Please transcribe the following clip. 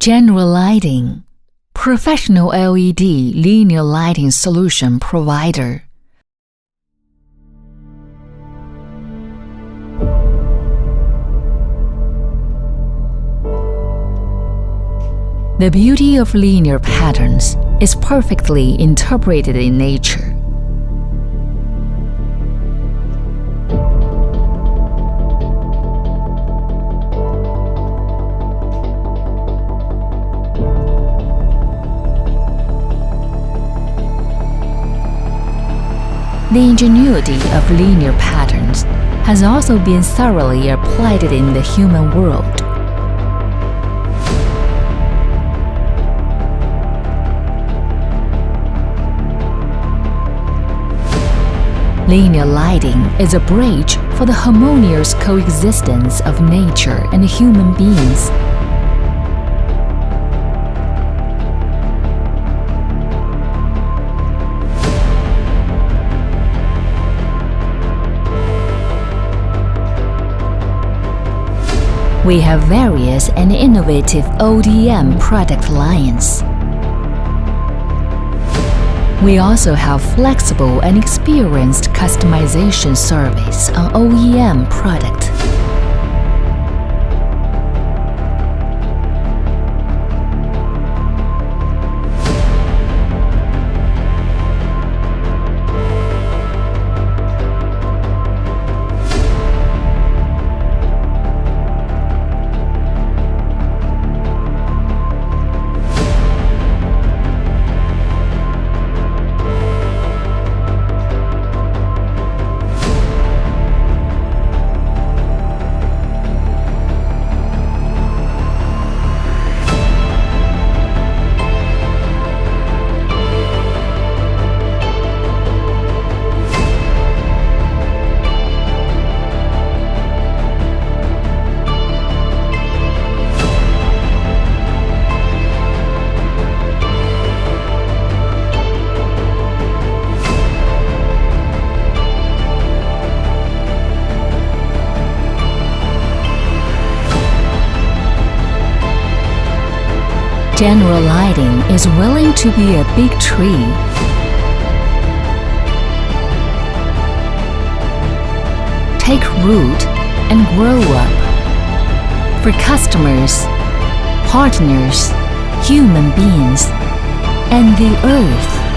General Lighting, professional LED linear lighting solution provider. The beauty of linear patterns is perfectly interpreted in nature. The ingenuity of linear patterns has also been thoroughly applied in the human world. Linear lighting is a bridge for the harmonious coexistence of nature and human beings. We have various and innovative ODM product lines. We also have flexible and experienced customization service on OEM product. General Lighting is willing to be a big tree. Take root and grow up for customers, partners, human beings, and the earth.